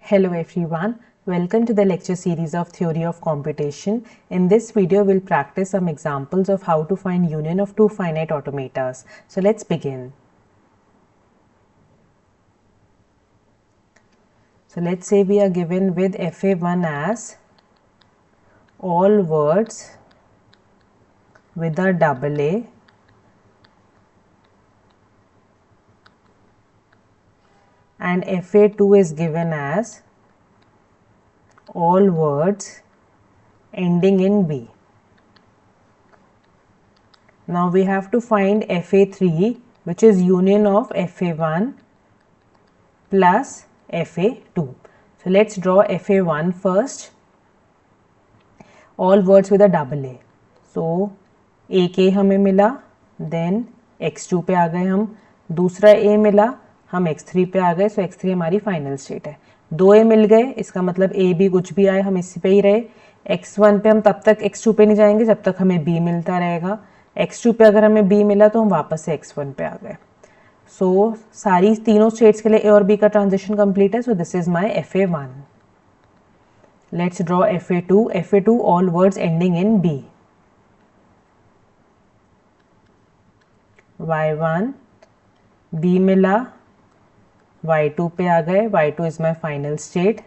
Hello everyone, welcome to the lecture series of Theory of Computation. In this video, we'll practice some examples of how to find union of two finite automatas. So let's begin. So let's say we are given with FA1 as all words with a double A and FA2 is given as all words ending in B. Now we have to find FA3, which is union of FA1 plus FA2. So let's draw FA1 first. All words with a double A. So एक A हमें मिला, then x2 पे आ गए हम, दूसरा A मिला, हम x3 पे आ गए. सो x3 हमारी फाइनल स्टेट है. दो A मिल गए, इसका मतलब A B कुछ भी आए हम इसी पे ही रहे. x1 पे हम तब तक x2 पे नहीं जाएंगे जब तक हमें B मिलता रहेगा. x2 पे अगर हमें B मिला तो हम वापस से x1 पे आ गए. सो सारी तीनों स्टेट्स के लिए A और B का ट्रांजिशन कंप्लीट है. So this is my FA1. Let's draw FA2. FA2 all words ending in B. y1 B मिला, y2 पे आ गए. y2 is my final state.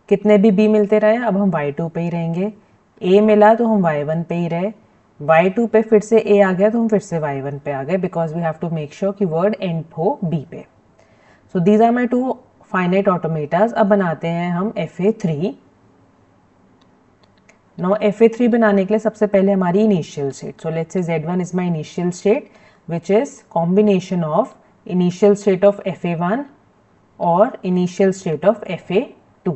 कितने भी B मिलते रहे, अब हम y2 पे ही रहेंगे. A मिला तो हम y1 पे ही रहे. y2 पे फिर से A आ गया तो हम फिर से y1 पे आ गए, because we have to make sure कि वर्ड एंड हो B पे. So these are my two finite automatas. अब बनाते हैं हम FA3. नाउ FA3 बनाने के लिए सबसे पहले हमारी initial state. So let's say Z1 is my initial state, which is combination of initial state of FA1 और इनिशियल स्टेट ऑफ FA2.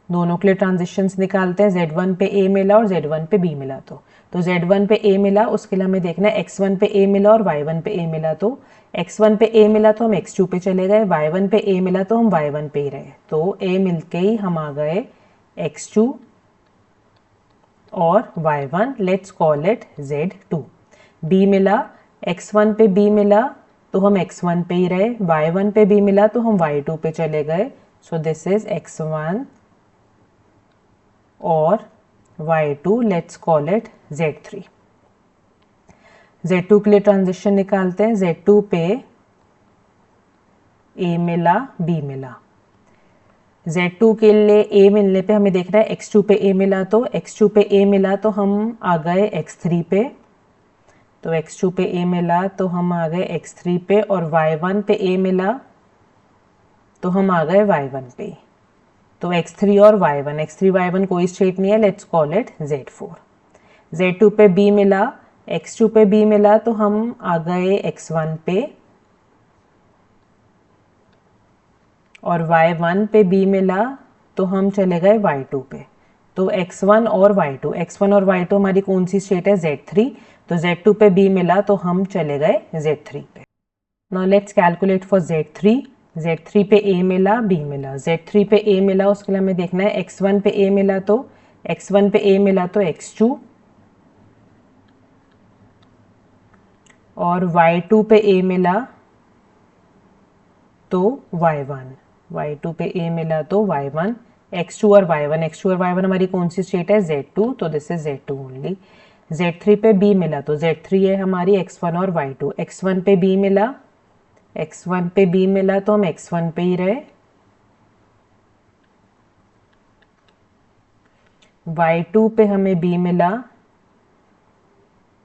दोनों के लिए ट्रांजिशंस निकालते हैं. Z1 पे A मिला और Z1 पे B मिला तो Z1 पे A मिला, उसके लिए हमें देखना है x1 पे A मिला और y1 पे A मिला. तो x1 पे A मिला तो हम x2 पे चले गए, y1 पे A मिला तो हम y1 पे ही रहे. तो A मिलके ही हम आ गए x2 और y1. Let's call it Z2. B मिला, x1 पे B मिला तो हम x1 पे ही रहे, y1 पे B मिला तो हम y2 पे चले गए. सो दिस इज x1 और y2. Let's call it Z3. Z2 के लिए ट्रांजिशन निकालते हैं. Z2 पे A मिला, B मिला. Z2 के लिए A मिलने पे हमें देखना है x2 पे A मिला तो x2 पे A मिला तो हम आ गए x3 पे. तो x2 पे A मिला तो हम आ गए x3 पे, और y1 पे A मिला तो हम आ गए y1 पे. तो x3 और y1, x3 y1 कोई स्टेट नहीं है. Let's call it Z4. Z2 पे B मिला, x2 पे B मिला तो हम आ गए x1 पे, और y1 पे B मिला तो हम चले गए y2 पे. तो x1 और y2 हमारी कौन सी स्टेट है, Z3. तो Z2 पे B मिला तो हम चले गए Z3 पे. Now let's calculate for Z3. Z3 पे A मिला, B मिला. Z3 पे A मिला, उसके लिए हमें देखना है x1 पे A मिला तो x1 पे A मिला तो x2, और y2 पे A मिला तो y1. y2 पे A मिला तो y1. x2 और y1 हमारी कौन सी स्टेट है, Z2. तो this is Z2 only. Z3 पे B मिला तो Z3 है हमारी x1 और y2. x1 पे B मिला, तो हम x1 पे ही रहे. y2 पे हमें B मिला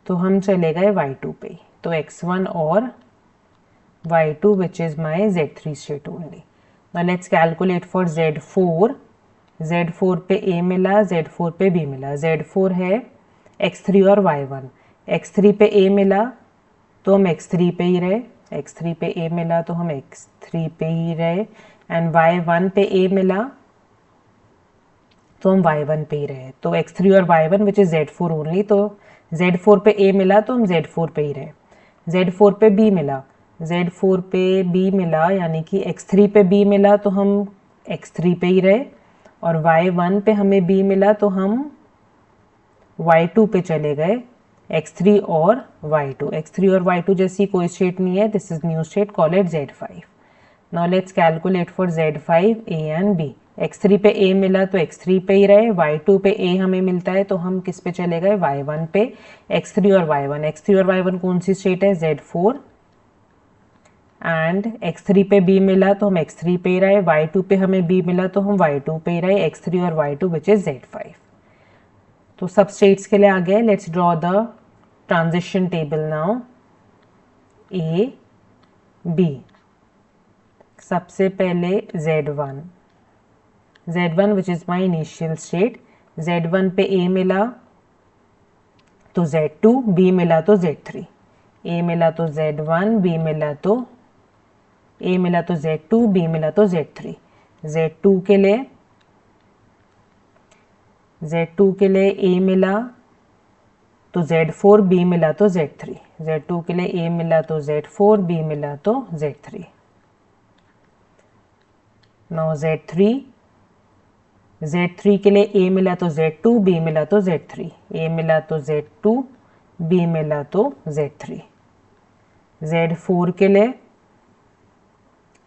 तो हम चले गए y2 पे. तो x1 और y2 which is my Z3 state only. Now let's calculate for Z4. Z4 पे A मिला, Z4 पे B मिला. Z4 है x3 और y1. x3 पे A मिला तो हम x3 पे ही रहे, x3 पे A मिला तो हम x3 पे ही रहे, एंड y1 पे A मिला तो हम y1 पे ही रहे. तो x3 और y1 which is Z4 only. तो Z4 पे A मिला तो हम Z4 पे ही रहे. Z4 पे B मिला, Z4 पे B मिला यानी कि x3 पे B मिला तो हम x3 पे ही रहे, और y1 पे हमें B मिला तो हम y2 पे चले गए. x3 और y2 जैसी कोई स्टेट नहीं है. This is new state, call it Z5. Now let's calculate for Z5 A and B। x3 पे A मिला तो x3 पे ही रहे, y2 पे A हमें मिलता है तो हम किस पे चले गए, y1 पे। x3 और y1 कौन सी स्टेट है, Z4। एंड x3 पे B मिला तो हम x3 पे ही रहे, y2 पे हमें B मिला तो हम y2 पे ही रहे, x3 और y2 विच इज Z5। तो सब स्टेट्स के लिए आ गए। Let's draw the transition table now. A B, सबसे पहले Z1 which is my initial state. Z1 पे A मिला तो Z2, B मिला तो Z3। A मिला तो Z1, B मिला तो A मिला तो Z2, B मिला तो Z3। Z2 के लिए A मिला तो Z4, B मिला तो Z3। Z2 के लिए A मिला तो Z4, B मिला तो Z3। नाउ Z3 के लिए A मिला तो Z2, B मिला तो Z3। A मिला तो Z2, B मिला तो Z3। Z4 के लिए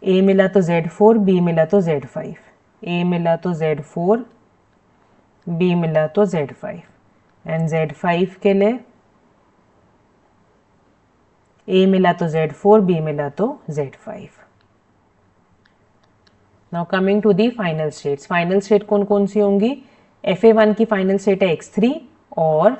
A मिला तो Z4, B मिला तो Z5। A मिला तो Z4, B मिला तो Z5। एंड Z5 के लिए A मिला तो Z4, B मिला तो Z5। Now coming to the final states. Final state कौन कौन सी होंगी, FA1 की फाइनल स्टेट है x3 और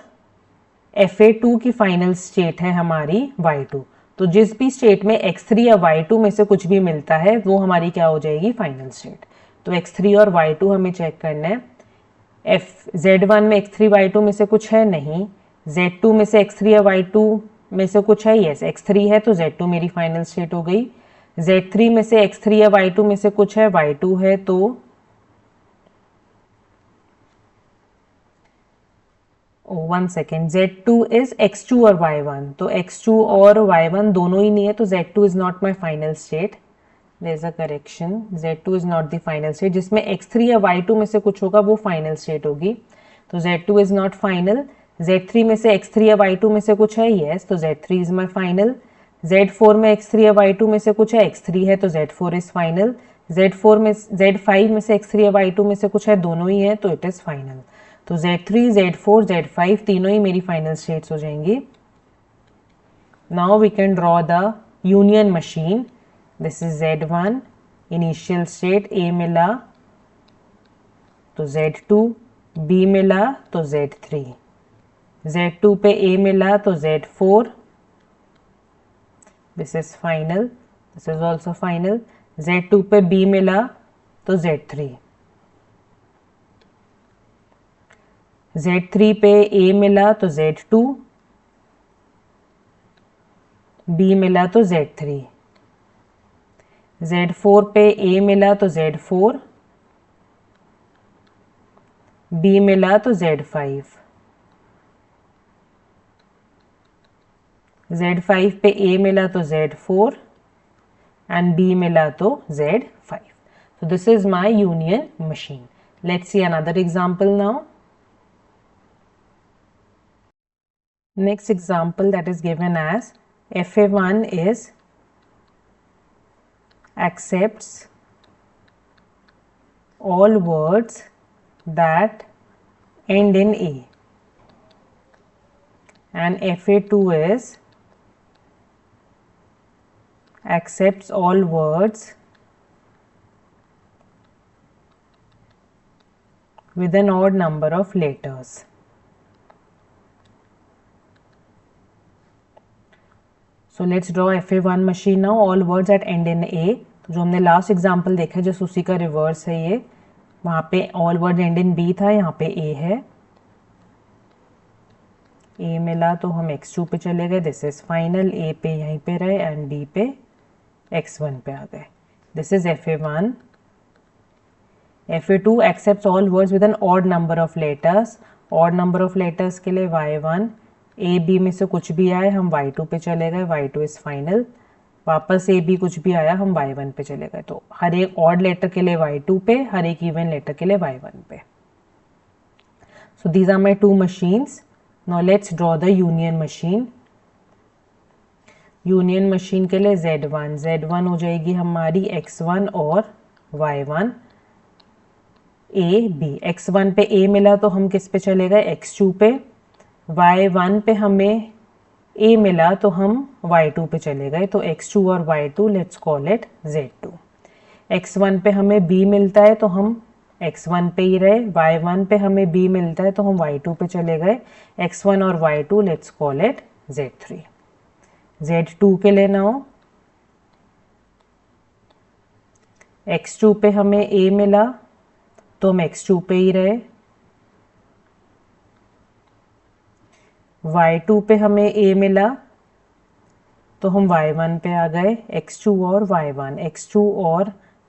FA2 की फाइनल स्टेट है हमारी y2। तो जिस भी स्टेट में x3 या y2 में से कुछ भी मिलता है वो हमारी क्या हो जाएगी, फाइनल स्टेट। तो x3 और y2 हमें चेक करना है। Z1 में x3 y2 में से कुछ है, नहीं। Z2 में से x3 या y2 में से कुछ है, यस x3 है, तो Z2 मेरी फाइनल स्टेट हो गई। Z3 में से x3 या y2 में से कुछ है, y2 है, तो one second, Z2 is x2 और y1, तो x2 और y1 दोनों ही नहीं है, तो Z2 is not my final state. There is a correction, Z2 is not the final state. जिसमें x3 या y2 में से कुछ होगा वो फाइनल स्टेट होगी, तो Z2 is not final. Z3 में से x3 या y2 में से कुछ है, यस, तो Z3 is my final. Z4 में x3 या y2 में से कुछ है, x3 है, तो Z4 इज फाइनल। Z5 में से x3 या y2 में से कुछ है, दोनों ही है, तो इट इज फाइनल। तो Z3, Z4, Z5 तीनों ही मेरी फाइनल स्टेट्स हो जाएंगी। Now we can draw the union machine. This is Z1 initial state, A मिला तो Z2, B मिला तो Z3। Z2 पे A मिला तो Z4, this is final, this is also final. Z2 पे B मिला तो Z3। Z3 पे A मिला तो Z2, B मिला तो Z3। Z4 पे A मिला तो Z4, B मिला तो Z5। Z5 पे A मिला तो Z4 and B मिला तो Z5. So this is my union machine. Let's see another example now. Next example that is given as FA1 is accepts all words that end in A, and FA2 is accepts all words with an odd number of letters. So let's draw FA1 machine now. All words that end in A. तो जो हमने last example देखा है just उसी का reverse है ये। वहाँ पे all word and in B था, यहाँ पे A है। A मिला तो हम X2 पे चले गए, दिस इज फाइनल। A पे यहीं पे रहे एंड B पे X1 पे आ गए। This is FA1. FA2 accepts all words with an odd number of letters. Odd number of letters के लिए Y1, A B में से कुछ भी आए हम Y2 पे चले गए, Y2 इज फाइनल। वापस A B कुछ भी आया हम Y1 पे चले गए। तो हर एक ऑड लेटर के लिए Y2 पे, हर एक इवन लेटर के लिए Y1 पे। So these are my two machines. Now let's draw the union machine. Union machine के लिए Z1 हो जाएगी हमारी X1 और Y1 A B। X1 पे A मिला तो हम किस पे चले गए, X2 पे। Y1 पे हमें A मिला तो हम Y2 पे चले गए, तो X2 और Y2 let's call it Z2। X1 पे हमें B मिलता है तो हम X1 पे ही रहे, Y1 पे हमें B मिलता है तो हम Y2 पे चले गए, X1 और Y2 let's call it Z3। Z2 के लिए नाउ X2 पे हमें A मिला तो हम X2 पे ही रहे, Y2 पे हमें A मिला तो हम Y1 पे आ गए, X2 और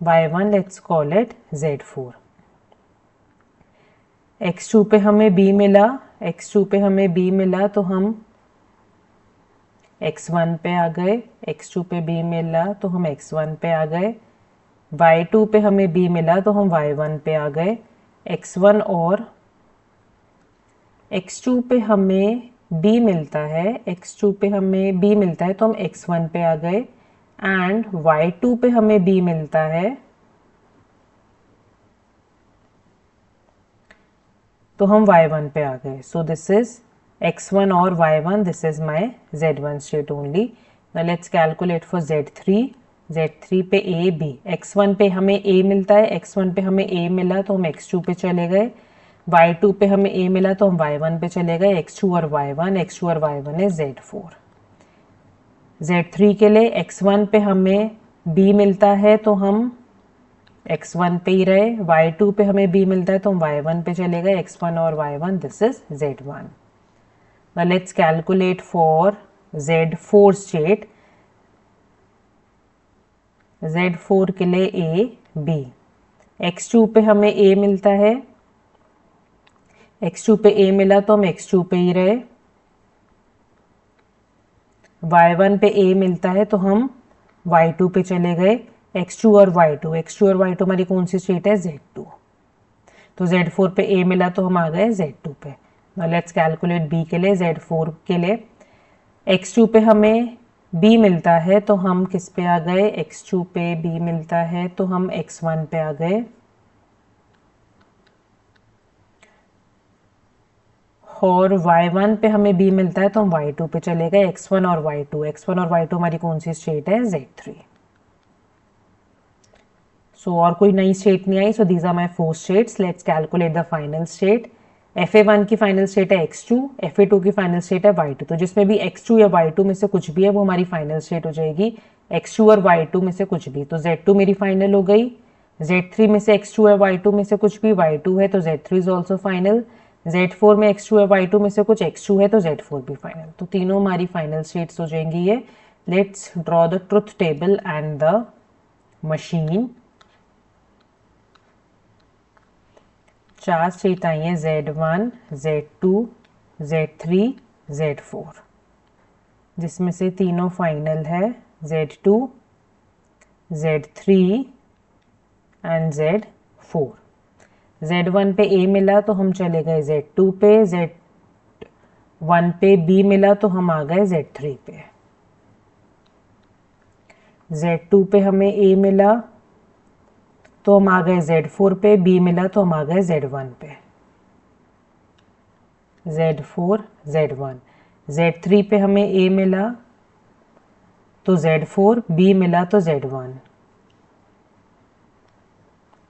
Y1 let's call it Z4। X2 पे हमें B मिला तो हम X1 पे आ गए, X2 पे B मिला तो हम X1 पे आ गए, Y2 पे हमें B मिला तो हम Y1 पे आ गए, X1 और X2 पे हमें B मिलता है, X2 पे हमें B मिलता है तो हम X1 पे आ गए, एंड Y2 पे हमें B मिलता है तो हम Y1 पे आ गए। सो दिस इज X1 और Y1, this is my Z1 state only. Now let's calculate for Z3 पे A B। X1 पे हमें A मिलता है, X1 पे हमें A मिला तो हम X2 पे चले गए, Y2 पे हमें A मिला तो हम Y1 पे चले गए, X2 और Y1 इज Z4। Z3 के लिए X1 पे हमें B मिलता है तो हम X1 पे ही रहे, Y2 पे हमें B मिलता है तो हम Y1 पे चले गए, X1 और Y1 this is Z1। Now let's calculate for Z4 state. Z4 के लिए A B। X2 पे हमें A मिलता है, X2 पे A मिला तो हम X2 पे ही रहे, Y1 पे A मिलता है तो हम Y2 पे चले गए, X2 और Y2 हमारी कौन सी स्टेट है, Z2। तो Z4 पे A मिला तो हम आ गए Z2 पे। नाउ लेट्स कैलकुलेट B के लिए। Z4 के लिए X2 पे हमें B मिलता है तो हम किस पे आ गए, X2 पे B मिलता है तो हम X1 पे आ गए, और Y1 पे हमें B मिलता है तो हम Y2 पे चले गए, X1 और Y2 हमारी कौन सी स्टेट है, Z3। सो और कोई नई स्टेट नहीं आई, so these are my 4 states. Let's calculate the final state. FA1 की फाइनल स्टेट है X2, FA2 की फाइनल स्टेट है Y2। तो जिसमें भी X2 या Y2 में से कुछ भी है वो हमारी फाइनल स्टेट हो जाएगी, X2 और Y2 में से कुछ भी। तो Z2 मेरी फाइनल हो गई, Z3 में से X2 या Y2 में से कुछ भी Y2 है तो Z3 is also final, Z4 में X2 या Y2 में से कुछ X2 है तो Z4 भी फाइनल। तो तीनों हमारी फाइनल स्टेट्स हो जाएंगी ये। Let's draw the truth table and the machine. 4 state आई हैं, Z1, Z2, Z3, Z4, जिसमें से तीनों फाइनल है, Z2, Z3 and Z4। Z1 पे A मिला तो हम चले गए Z2 पे, Z1 पे B मिला तो हम आ गए Z3 पे, Z2 पे हमें A मिला तो हम आ गए Z4 पे, B मिला तो हम आ गए Z1 पे, Z4 Z1। Z3 पे हमें A मिला तो Z4, B मिला तो Z1,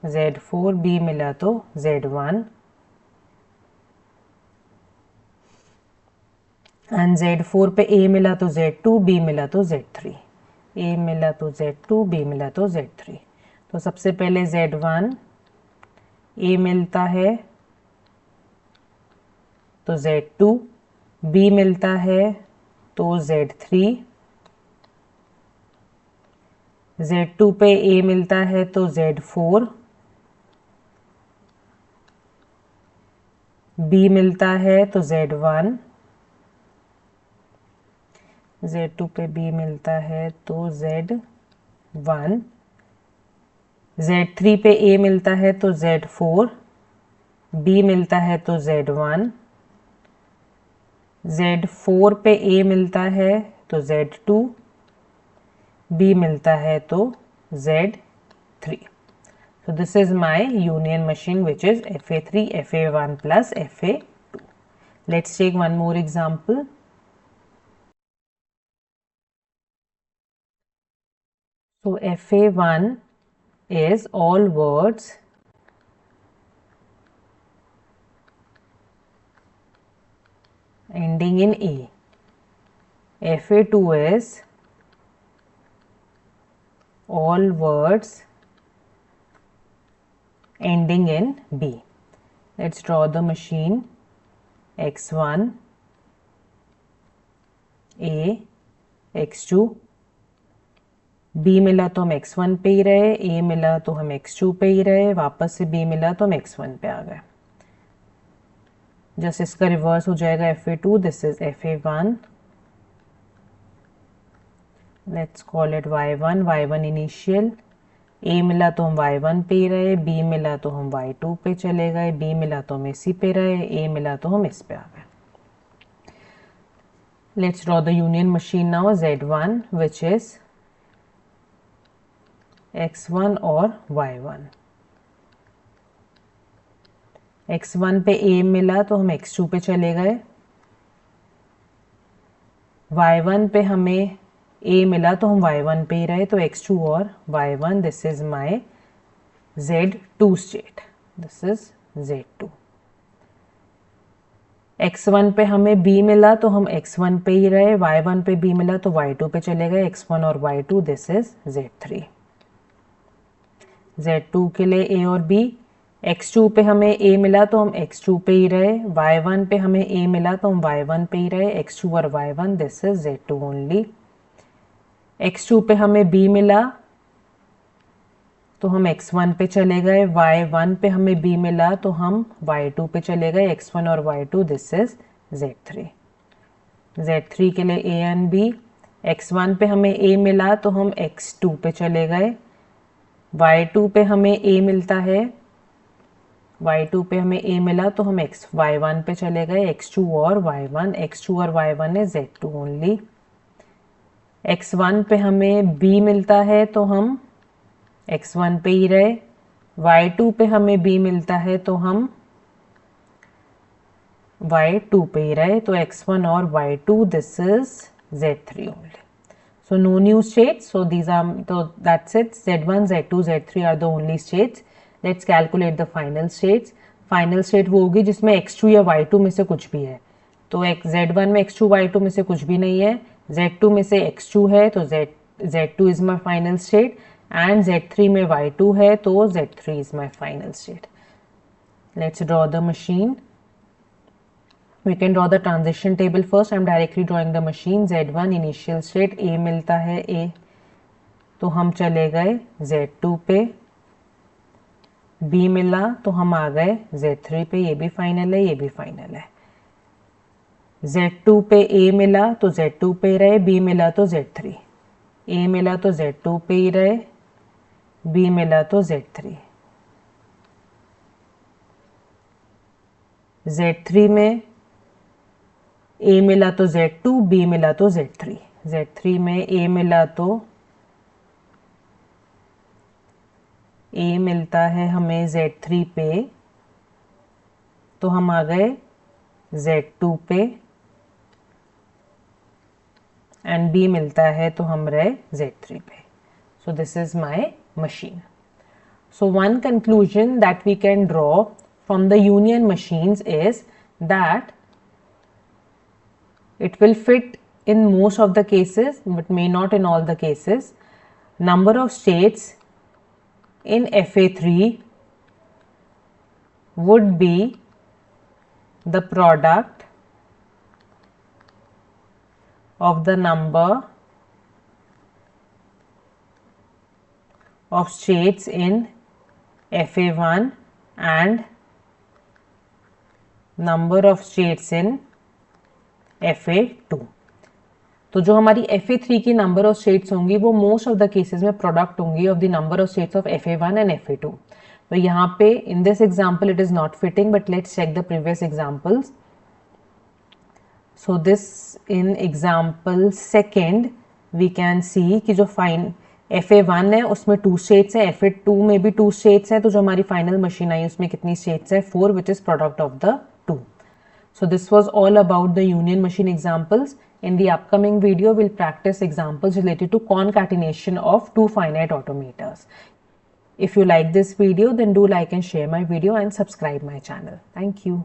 Z4 B मिला तो Z1, एंड Z4 पे A मिला तो Z2, B मिला तो Z3, A मिला तो Z2, B मिला तो Z3। तो सबसे पहले Z1 A मिलता है तो Z2, B मिलता है तो Z3, Z2 पे A मिलता है तो Z4, B मिलता है तो Z1, Z2 पे B मिलता है तो Z1, Z3 पे A मिलता है तो Z4, B मिलता है तो Z1, Z4 पे A मिलता है तो Z2, B मिलता है तो Z3. So this is my union machine, which is FA3, FA1 plus FA2. Let's take one more example. So FA1 is all words ending in A. FA2 is all words ending in B. Let's draw the machine. X1, A, X2, B मिला तो हम X1 पे ही रहे, A मिला तो हम X2 पे ही रहे, वापस से B मिला तो हम X1 पे आ गए. जस्ट इसका रिवर्स हो जाएगा FA2. This is FA1. Let's call it Y1. Y1 initial. A मिला तो हम Y1 पे ही रहे, B मिला तो हम Y2 पे चले गए, B मिला तो हम इसी पे रहे, A मिला तो हम इस पे आ गए. Let's draw the union machine now. Z1, which is X1 और Y1. X1 पे A मिला तो हम X2 पे चले गए, Y1 पे हमें A मिला तो हम Y1 पे ही रहे, तो X2 और Y1. This is my Z2 state. This is Z2. X1 पे हमें B मिला तो हम X1 पे ही रहे, Y1 पे B मिला तो Y2 पे चले गए, X1 और Y2. This is Z3. Z2 के लिए A और B. X2 पे हमें A मिला तो हम X2 पे ही रहे, Y1 पे हमें A मिला तो हम Y1 पे ही रहे, X2 और Y1. This is Z2 only. X2 पे हमें B मिला तो हम X1 पे चले गए, Y1 पे हमें B मिला तो हम Y2 पे चले गए, X1 और Y2. This is Z3. Z3 के लिए A एंड B. X1 पे हमें A मिला तो हम X2 पे चले गए, Y2 पे हमें A मिलता है, Y2 पे हमें A मिला तो हम Y1 पे चले गए, X2 और Y1. X2 और Y1 है Z2 ओनली. X1 पे हमें B मिलता है तो हम X1 पे ही रहे, Y2 पे हमें B मिलता है तो हम Y2 पे ही रहे, तो X1 और Y2. This is Z3 only. So no new states. So these are, so that's it. Z1, Z2, Z3 are the only states. Let's calculate the final states. Final state वो होगी जिसमें X2 या Y2 में से कुछ भी है. तो Z1 में X2 Y2 में से कुछ भी नहीं है, Z2 में से X2 है तो Z2 is my final state, and Z3 में Y2 है तो Z3 is my final state. Let's draw the machine. We can draw the transition table first. I'm directly drawing the machine. Z1 initial state, A मिलता है A, तो हम चले गए Z2 पे, B मिला तो हम आ गए Z3 पे. ये भी फाइनल है, ये भी फाइनल है. Z2 पे A मिला तो Z2 पे रहे, B मिला तो Z3. A मिला तो Z2 पे ही रहे, B मिला तो Z3. Z3 में A मिला तो Z2, B मिला तो Z3. Z3 में A मिला तो A मिलता है हमें Z3 पे, तो हम आ गए Z2 पे, एंड B मिलता है तो हम रहे Z3 पे. So this is my machine. So one conclusion that we can draw from the union machines is that it will fit in most of the cases but may not in all the cases. Number of states in FA3 would be the product of the number of states in FA1 and number of states in FA2. तो जो हमारी FA3 की number of states होंगी वो most of the cases में product होंगी of the number of states of FA1 and FA2. तो यहाँ पे in this example it is not fitting, but let's check the previous examples. So this in example second, we can see कि जो FA1 है उसमें 2 states हैं, FA2 में भी 2 स्टेट्स हैं, तो जो हमारी फाइनल मशीन आई उसमें कितनी स्टेट्स हैं? 4, which is product of the 2. So this was all about the union machine examples. In the upcoming video, we'll practice examples related to concatenation of two finite automators. If you like this video, then do like and share my video and subscribe my channel. Thank you.